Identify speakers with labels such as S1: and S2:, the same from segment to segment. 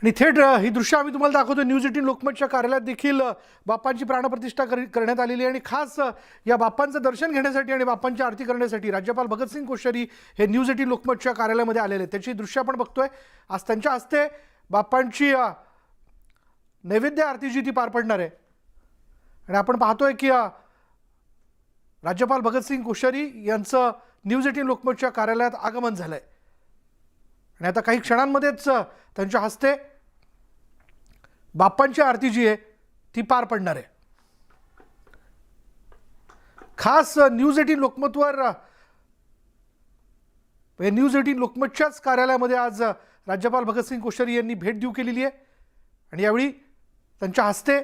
S1: आणि थेट ही दृश्य आम्ही तुम्हाला दाखवतो न्यूज 18 लोकमतच्या कार्यालयात देखील बाप्पांची प्राणप्रतिष्ठा करण्यात आलेली आहे आणि खास या बाप्पांचं दर्शन घेण्यासाठी आणि बाप्पांची आरती करण्यासाठी राज्यपाल भगतसिंग कोश्यारी हे न्यूज 18 लोकमतच्या कार्यालयामध्ये आलेले आहेत। त्याची दृश्य आपण बघतोय। आज त्यांच्या हस्ते बाप्पांची नैवेद्य आरती जी ती पार पडणार आहे आणि आपण पाहतोय की राज्यपाल भगतसिंग कोश्यारी यांचं न्यूज 18 लोकमतच्या कार्यालयात आगमन झालंय आणि आता काही क्षणांमध्येच त्यांच्या हस्ते बाप्पांची आरती जी आहे ती पार पडणार आहे। खास न्यूज 18 लोकमतवर न्यूज 18 लोकमतच्याच कार्यालयामध्ये आज राज्यपाल भगतसिंग कोश्यारी यांनी भेट देऊ केलेली आहे आणि यावेळी त्यांच्या हस्ते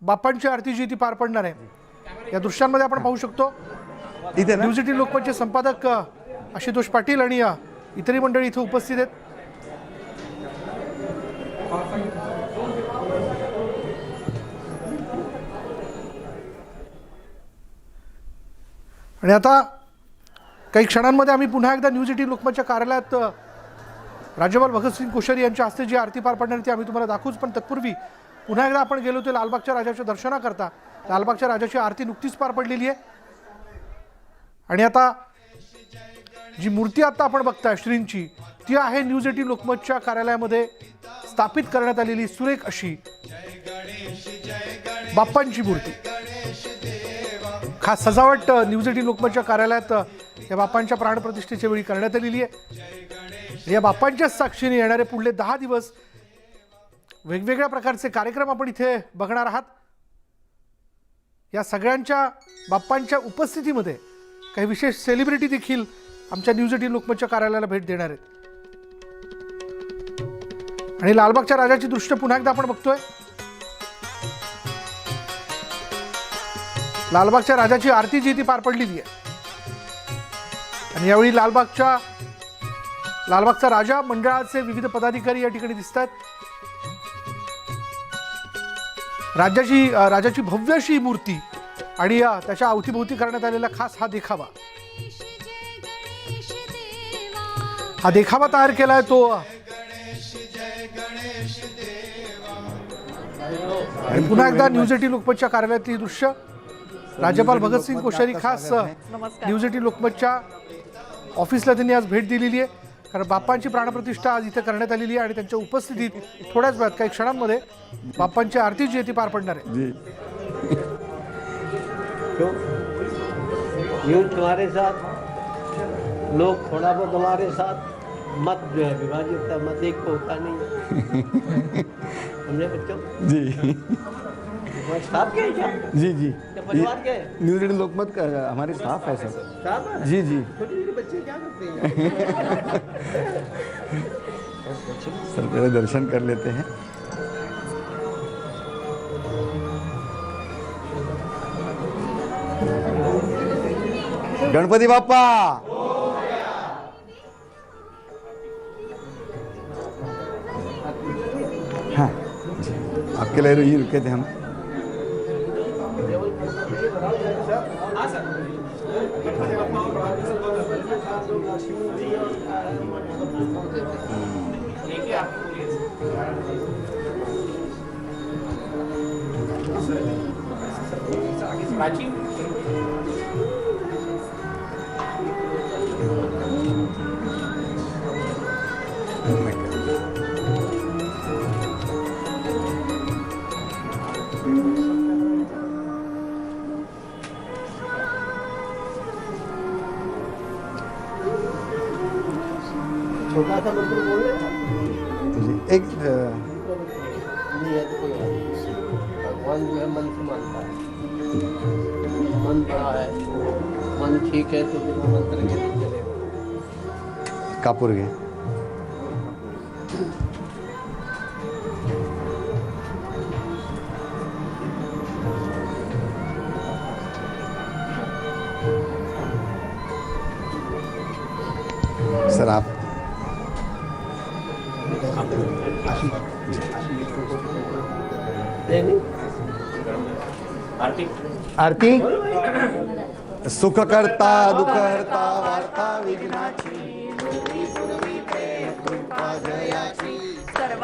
S1: बाप्पांची आरती जी ती पार पडणार आहे। या दृश्यांमध्ये आपण पाहू शकतो न्यूज 18 लोकमतचे संपादक आशुतोष पाटील आणि इतरही मंडळी इथे उपस्थित आहेत। आणि आता काही क्षणांमध्ये आम्ही पुन्हा एकदा न्यूज 18 लोकमतच्या कार्यालयात राज्यपाल भगतसिंग कोश्यारी यांच्या हस्ते जी आरती पार पडणार ती आम्ही तुम्हाला दाखवूच, पण तत्पूर्वी पुन्हा एकदा आपण गेलो होतो लालबागच्या राजाच्या दर्शनाकरता। लालबागच्या राजाची आरती नुकतीच पार पडलेली आहे आणि आता जी मूर्ती आता आपण बघताय श्रींची ती आहे न्यूज 18 लोकमतच्या कार्यालयामध्ये स्थापित करण्यात आलेली सुरेख अशी बाप्पांची मूर्ती। खास सजावट न्यूज 18 लोकमतच्या कार्यालयात या बाप्पांच्या प्राणप्रतिष्ठेच्या वेळी करण्यात आलेली आहे। या बाप्पांच्या साक्षीने येणारे पुढले 10 दिवस वेगवेगळ्या प्रकारचे कार्यक्रम आपण इथे बघणार आहात। या सगळ्यांच्या बाप्पांच्या उपस्थितीमध्ये काही विशेष सेलिब्रिटी देखील आमच्या न्यूज 18 लोकमतच्या कार्यालयाला भेट देणार आहेत आणि लालबागच्या राजाची दृश्य पुन्हा एकदा आपण बघतोय। लालबागच्या राजाची आरती जी ती पार पडलेली आहे आणि यावेळी लालबागचा राजा मंडळाचे विविध पदाधिकारी या ठिकाणी दिसत आहेत। राजाची भव्य अशी मूर्ती आणि त्याच्या अवतीभोवती करण्यात आलेला खास हा देखावा तयार केलाय तो आणि पुन्हा एकदा न्यूज 18 लोकमतच्या कार्यालयातली दृश्य राज्यपाल भगतसिंग कोश्यारी खास न्यूज 18 लोकमतच्या ऑफिसला त्यांनी आज भेट दिलेली आहे कारण बाप्पांची प्राणप्रतिष्ठा आज इथे करण्यात आलेली आहे आणि त्यांच्या उपस्थितीत थोड्याच वेळात काही क्षणांमध्ये बाप्पांची आरती जी आहे ती पार पडणार आहे।
S2: तुम्हारे साथ लोग थोड़ा बहुत हमारे साथ मत जो है विभाजित है, मत एक को होता नहीं हमने बच्चों
S3: जी
S2: स्टाफ क्या है क्या?
S3: जी जी
S2: परिवार क्या है?
S3: न्यूज 18 लोकमत का हमारे स्टाफ है सर।
S2: स्टाफ है?
S3: जी जी
S2: छोटे छोटे बच्चे क्या करते हैं?
S3: सर पहले दर्शन कर लेते हैं। गणपति बाप्पा हाँ जी आपके लिए ही रुके थे हम।
S2: छोटा सा मंत्र बोल रहे
S3: एक
S2: नहीं है तो कोई भगवान जो है मन से मानता है, मन बड़ा है, मन ठीक है तो बिना मंत्र के नहीं चलेगा।
S3: कापूर घे। सर आप आरती सुख करता दुख हरता वार्ता विघ्नाची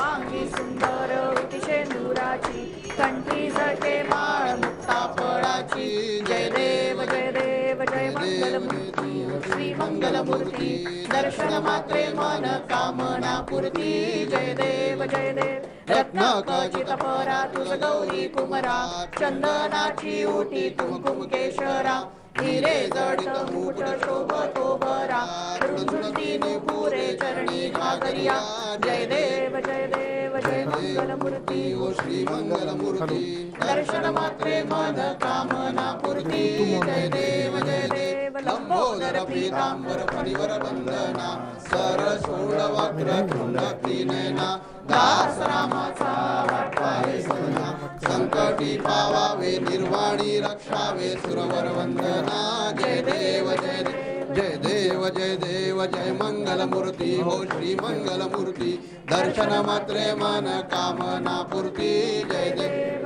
S4: सर्वांगी सुंदर उतिशेंदुराची कंठी झळके माळ मुक्ता फळाची जय देव जय देव जय मंगलमूर्ती श्री मंगलमूर्ती दर्शन मात्रे मन कामना पूर्ती जय देव जय देव रत्नाकचित परा तुझ गौरी कुमरा चंदनाची उटी कुंकुम केशरा हिरे जडित मुठ शोभतो बरा रुंजुंटी नुपुरे चरणी घागरिया जय देव जय देव जय मंगलमूर्ती
S2: ओ श्री मंगलमूर्ती
S4: दर्शन मात्रे मन कामना पूर्ती जय देव जय देव लंबोदर पीतांबर परिवर वंदना सर सोळ वक्र तुंडकी नयना दास रामाचा वाटपाहे सना संकटी पावावे निर्वाणी रक्षावे सुरवर वंदना जय देव जय देव जय देव जय देव जय मंगलमूर्ती हो श्री मंगलमूर्ती दर्शन मात्रे मन कामना पूर्ती जय देव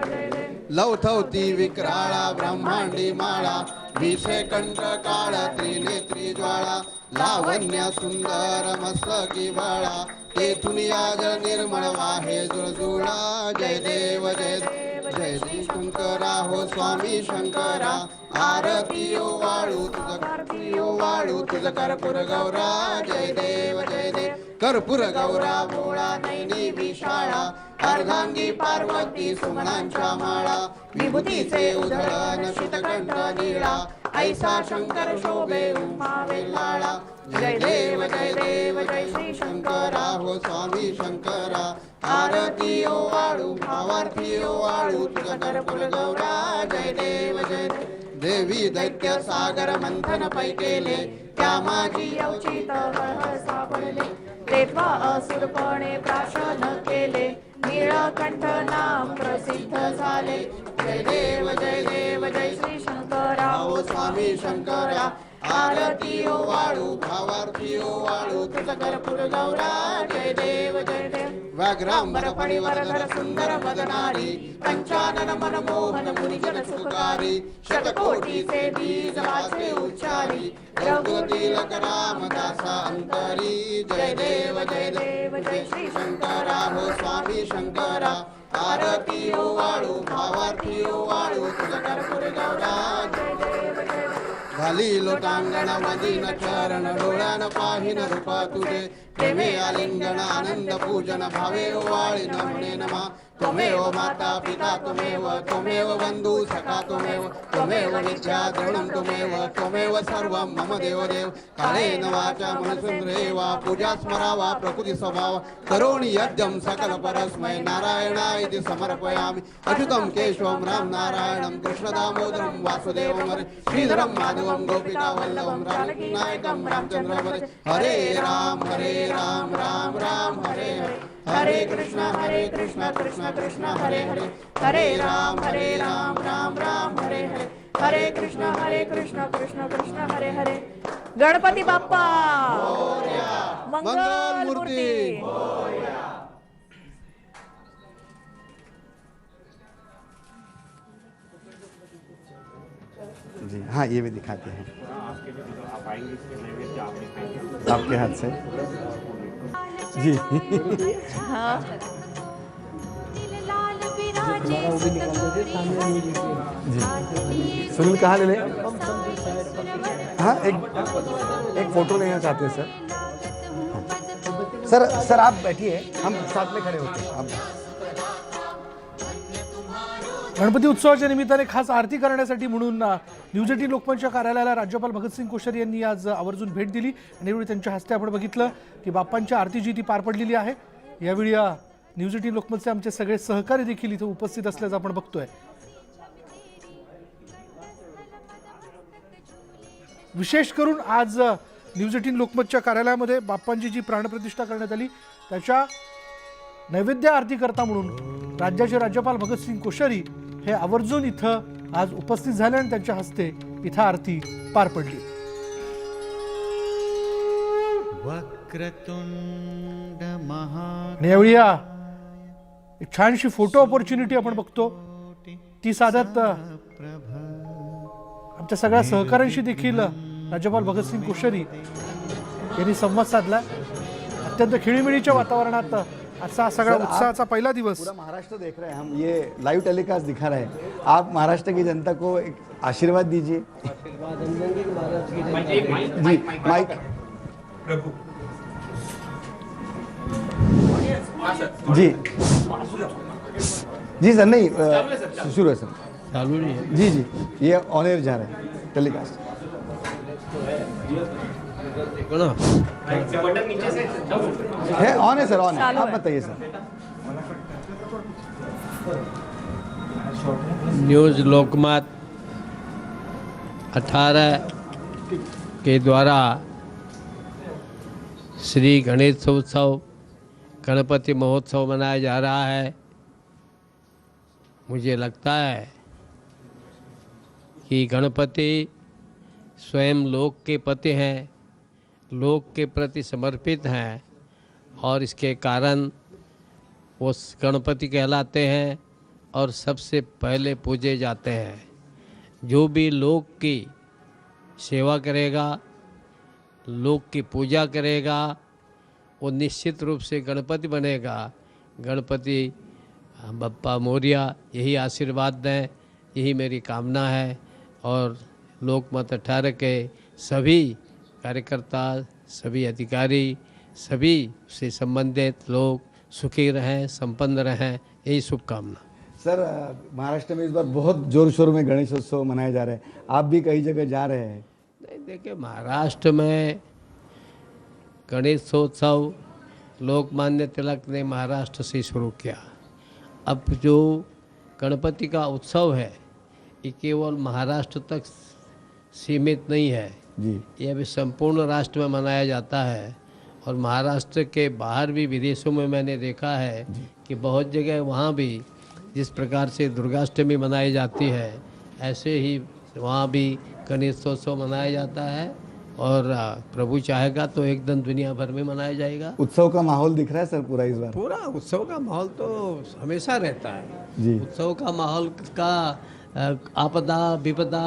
S4: लवथवती विक्राळा ब्रह्मांडी माळा विषे कंठ काळ त्रिनेत्री ज्वाळा लावण्य सुंदर मस्तकी बाळा तेथून याज निर्मळ वाहे जुळजुळा जय देव जय देव जय श्री शंकरा हो स्वामी शंकरा आरती ओ वाळू तुझ आरती ओ वाळू तुझ कर्पूर गौरा जय देव जय देव कर्पूर गौरा भोळा नैनी विशाळा अर्धांगी पार्वती सुमनांच्या माळा विभूतीचे उधळण शीतकंठ निळा ऐसा शंकर शोभे उमावे लाळा जय देव जय श्री शंकरा हो स्वामी शंकरा आरती ओ वाळू भावार्थी ओ वाळू तुझ कर्पूर गौरा जय देव जय देव देवी दैत्य सागर मंथन पै केले त्या माझी अवचित हळहळ सापडले तेव्हा असुरपणे प्राशन केले नीळकंठ नाम प्रसिद्ध झाले जय देव जय श्री शंकरा ओ स्वामी शंकरा आरती ओ वाळू भावार्थी ओ वाळू तुझ कर्पूर गौरा जय देव व्याघ्रांबर फणीवरधर सुंदर वदनारी पंचानन मनमोहन मुनिजन सुखकारी शतकोटीचे बीज वाचे उच्चारी रघुतिलक रामदासा अंतरी जय देव जय श्री शंकरा हो स्वामी शंकरा आरती ओ वाळू भावार्थी ओ वाळू तुझ कर्पूर गौरा जय देव घाली लोटांगण वदीन चरण डोळ्यान पाहिन रूप तुझे प्रेमे आलिंगन आनंद पूजन भावे वाळी नमणे नमा त्वमेव माता पिता त्वमेव बंधु सखा त्वमेव विद्या द्रवणं त्वमेव सर्वं मम देवदेव कालेन वाचा मनसेन्द्रियवा पूजा स्मरावा प्रकृति स्वभाव करोमि यज्ञं सकल परस्मै नारायणाय समर्पयामि अच्युतं केशवं राम नारायणं कृष्ण दामोदरं वासुदेवं हरे श्रीधरं माधवं गोपिका वल्लभं जानकी नायकं रामचंद्र हरे राम राम राम हरे हरे हरे कृष्ण कृष्ण कृष्ण हरे हरे हरे राम राम राम हरे हरे हरे कृष्ण कृष्ण कृष्ण हरे हरे गणपती बाप्पा मंगल मूर्ती
S3: जी हाँ ये भी दिखाते हैं आपके हाथ से जी जी सुनील कहाँ ले हाँ एक फोटो लेना चाहते हैं सर सर आप बैठिए हम साथ में खड़े होते हैं आप
S1: गणपती उत्सवाच्या निमित्ताने खास आरती करण्यासाठी म्हणून न्यूज 18 लोकमतच्या कार्यालयाला राज्यपाल भगतसिंग कोश्यारी यांनी आज आवर्जून भेट दिली आणि यावेळी त्यांच्या हस्ते आपण बघितलं की बाप्पांची आरती जी ती पार पडलेली आहे। यावेळी न्यूज 18 लोकमतचे आमचे सगळे सहकारी देखील इथे उपस्थित असल्याचं आपण बघतोय। विशेष करून आज न्यूज 18 लोकमतच्या कार्यालयामध्ये बाप्पांची जी प्राणप्रतिष्ठा करण्यात आली त्याच्या नैवेद्य आरती करता म्हणून राज्याचे राज्यपाल भगतसिंग कोश्यारी हे आवर्जून इथं आज उपस्थित झाले आणि त्यांच्या हस्ते इथं आरती पार पडली।
S5: वक्रतुंड महा
S1: आणि यावेळी एक छानशी फोटो ऑपॉर्च्युनिटी आपण बघतो ती साधत आमच्या सगळ्या सहकाऱ्यांशी देखील राज्यपाल भगतसिंग कोश्यारी यांनी संवाद साधला। अत्यंत खिळीमिळीच्या वातावरणात आजचा सगळा
S3: सर, आप-
S1: उत्साहाचा पहिला दिवस
S3: पूरा महाराष्ट्र देख रहे हैं, हम ये लाइव टेलीकास्ट दिखा रहे हैं। आप महाराष्ट्र की जनता को एक आशीर्वाद दीजिए।
S2: आशीर्वाद हम देंगे कि महाराष्ट्र की जनता देगी।
S3: जी माइक जी जी सर, नहीं शुरू है सर।
S2: चालू नहीं है।
S3: जी जी, ये ऑन एयर जा रहा है टेलीकास्ट।
S2: देखो ना,
S3: है ऑन है सर, ऑन है, आप बताइए सर।
S2: न्यूज़ लोकमत 18 के द्वारा श्री गणेशोत्सव गणपति महोत्सव मनाया जा रहा है। मुझे लगता है कि गणपति स्वयं लोक के पति हैं, लोक के प्रति समर्पित हैं और इसके कारण वो गणपति कहलाते हैं और सबसे पहले पूजे जाते हैं। जो भी लोक की सेवा करेगा, लोक की पूजा करेगा, वो निश्चित रूप से गणपति बनेगा। गणपति बप्पा मोरिया यही आशीर्वाद दें, यही मेरी कामना है। और लोकमत 18 के सभी कार्यकर्ता, सभी अधिकारी, सभी से संबंधित लोग सुखी रहें, संपन्न रहें, यही शुभकामना।
S3: सर, महाराष्ट्र में इस बार बहुत जोर शोर में गणेशोत्सव मनाए जा रहे हैं, आप भी कई जगह जा रहे हैं।
S2: नहीं, देखिए, महाराष्ट्र में गणेशोत्सव लोकमान्य तिलक ने महाराष्ट्र से शुरू किया। अब जो गणपति का उत्सव है ये केवल महाराष्ट्र तक सीमित नहीं है,
S3: जी
S2: ये अभी संपूर्ण राष्ट्र में मनाया जाता है। और महाराष्ट्र के बाहर भी, विदेशों में मैंने देखा है कि बहुत जगह वहाँ भी जिस प्रकार से दुर्गाष्टमी मनाई जाती है, ऐसे ही वहाँ भी गणेशोत्सव मनाया जाता है। और प्रभु चाहेगा तो एक दिन दुनिया भर में मनाया जाएगा।
S3: उत्सव का माहौल दिख रहा है सर पूरा इस बार।
S2: पूरा उत्सव का माहौल तो हमेशा रहता है।
S3: जी
S2: उत्सव का माहौल का आपदा विपदा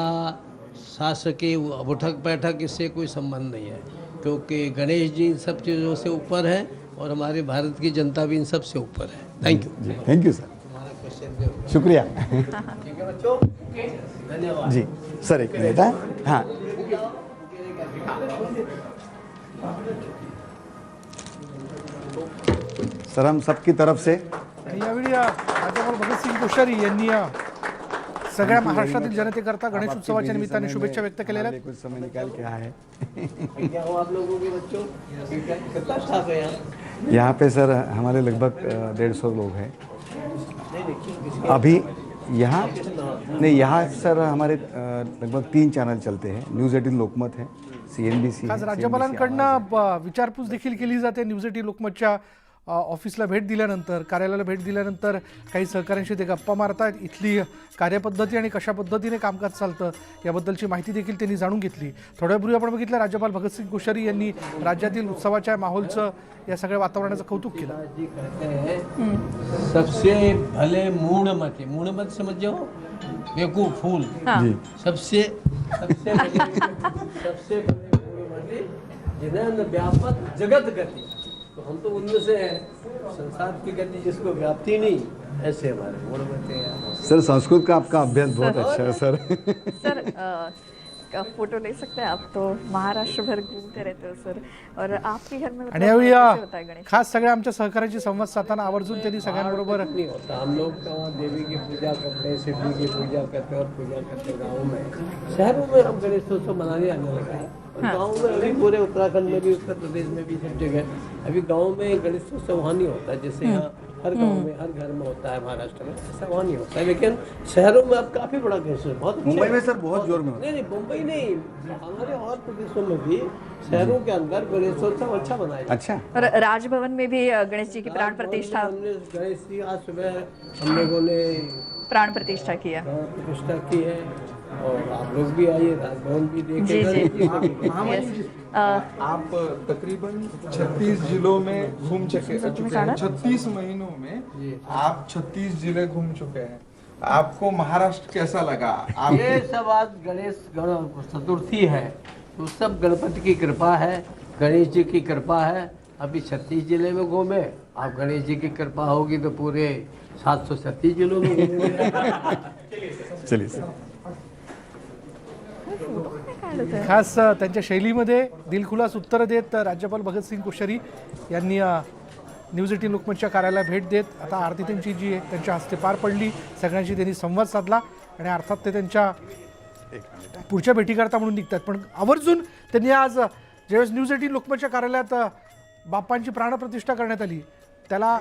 S2: शासकीय उठक बैठक इससे कोई संबंध नहीं है, क्योंकि गणेश जी इन सब चीज़ों से ऊपर है और हमारे भारत की जनता भी इन सब से ऊपर है। Thank you.
S3: जी, थैंक यू सर, शुक्रिया।
S2: ठीक है बच्चों, धन्यवाद।
S3: जी सर, एक मिनट है। हाँ सर, हम सबकी तरफ से
S1: यावेळी राज्यपाल भगतसिंग कोश्यारी यांनी सगळ्या महाराष्ट्रातील जनतेकरता गणेश उत्सवाच्या निमित्ताने शुभेच्छा व्यक्त केलेल्या आहेत।
S3: कुछ समय निकाल के आए हैं।
S2: क्या हुआ आप लोगों के बच्चों? कितना स्टाफ है यहाँ?
S3: यहाँ पे सर हमारे लगभग 150 लोग हैं अभी यहाँ। नहीं, यहाँ सर हमारे लगभग 3 चॅनल चलते हैं। न्यूज 18 लोकमत है, CNBC
S1: आज राज्यपालांकडनं विचारपूस देखील केली जाते। न्यूज 18 लोकमतच्या ऑफिसला भेट दिल्यानंतर, कार्यालयाला भेट दिल्यानंतर काही सहकाऱ्यांशी ते गप्पा मारतात। इथली कार्यपद्धती आणि कशा पद्धतीने कामकाज चालतं याबद्दलची माहिती देखील त्यांनी जाणून घेतली। थोड्या पूर्वी आपण बघितलं राज्यपाल भगतसिंग कोश्यारी यांनी राज्यातील उत्सवाच्या माहोलचं, या सगळ्या वातावरणाचं कौतुक केलं।
S2: जी कहते हैं सबसे भले मूढ़मती समझ जाओ, बेवकूफ फूल।
S3: जी
S2: सबसे सबसे बड़े मूढ़मती जिन्हें व्यापक जगत गति, तो हम तो उनमें से हैं। संसार की गति जिसको व्याप्ति नहीं, ऐसे हमारे मूढ़मती हैं।
S3: सर, संस्कृत का आपका अभ्यास बहुत अच्छा है सर।
S6: सर का फोटो ले सकते हैं आप? तो महाराष्ट्र भर घूमते रहते हो सर, और आपके घर में
S1: आणि यावेळी
S6: कैसे होता है गणेश?
S1: खास सगळ्या आमच्या सहकार्याची संवाद साधताना आवर्जून त्यांनी सगळ्यांबरोबर
S2: नहीं होता। हम लोग तो वहाँ देवी की पूजा करते हैं, शिव जी की पूजा करते हैं और पूजा करते हैं गाँव में। शहरों में हम गणेशोत्सव मनाने आने लगा है। और गाँव में अभी पूरे उत्तराखंड में भी, उत्तर प्रदेश में भी सब जगह अभी गाँव में गणेशोत्सव वहाँ नहीं होता जैसे यहाँ हर गांव में, हर घर में होता है महाराष्ट्र में, ऐसा वहाँ नहीं होता है। लेकिन शहरों में अब काफ़ी बड़ा गणेशोत्सव, बहुत अच्छे-
S3: मुंबई में सर बहुत जोर में होता
S2: नहीं मुंबई नहीं, हमारे और प्रदेशों में भी शहरों के अंदर गणेशोत्सव अच्छा मनाया जाता है।
S3: अच्छा।
S6: और राजभवन में भी गणेश जी की प्राण प्रतिष्ठा
S2: हमने गणेश जी आज सुबह हम लोगों ने
S6: प्राण प्रतिष्ठा किया।
S2: प्राण प्रतिष्ठा की है और आप लोग भी आइए, राजभवन भी
S6: जी
S2: देखेगा।
S6: जी
S7: आप तकरीबन 36 जिलों में घूम चुके हैं। 36 महीनों में आप 36 जिले घूम चुके हैं। आपको महाराष्ट्र कैसा लगा? आप
S2: ये सब आज गणेश चतुर्थी है, तो सब गणपति की कृपा है, गणेश जी की कृपा है। अभी 36 जिले में घूमे, आप गणेश जी की कृपा होगी तो पूरे 736 जिलों में घूमेंगे।
S3: चलिए सर.
S6: काढत आहे.
S1: खास त्यांच्या शैलीमध्ये दिलखुलास उत्तरं देत राज्यपाल भगतसिंग कोश्यारी यांनी न्यूज 18 लोकमतच्या कार्यालयाला भेट देत आता आरती त्यांची जी आहे त्यांच्या हस्ते पार पडली. सगळ्यांशी त्यांनी संवाद साधला आणि अर्थात ते त्यांच्या पुढच्या भेटीकरता म्हणून निघतात. पण आवर्जून त्यांनी आज ज्यावेळेस न्यूज 18 लोकमतच्या कार्यालयात बाप्पांची प्राणप्रतिष्ठा करण्यात आली त्याला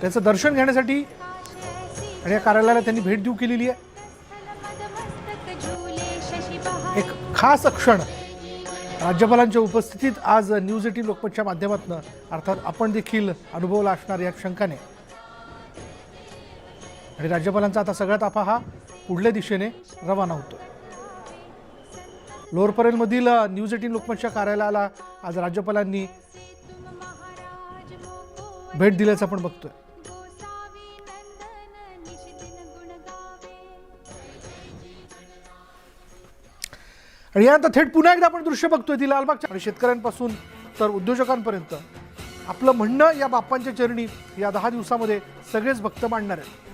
S1: त्याचं दर्शन घेण्यासाठी आणि या कार्यालयाला त्यांनी भेट देऊ केलेली आहे. एक खास क्षण राज्यपालांच्या उपस्थितीत आज न्यूज 18 लोकमतच्या माध्यमातून अर्थात आपण देखील अनुभवला असणार या शंकाने. आणि राज्यपालांचा आता सगळा ताफा हा पुढल्या दिशेने रवाना होतो. लोअर परेलमधील न्यूज 18 लोकमतच्या कार्यालयाला आज राज्यपालांनी भेट दिल्याचं आपण बघतोय. आणि यानंतर थेट पुन्हा एकदा आपण दृश्य बघतोय ती लालबागच्या आणि शेतकऱ्यांपासून तर उद्योजकांपर्यंत आपलं म्हणणं या बाप्पांच्या चरणी या 10 दिवसामध्ये सगळेच भक्त मांडणार आहेत.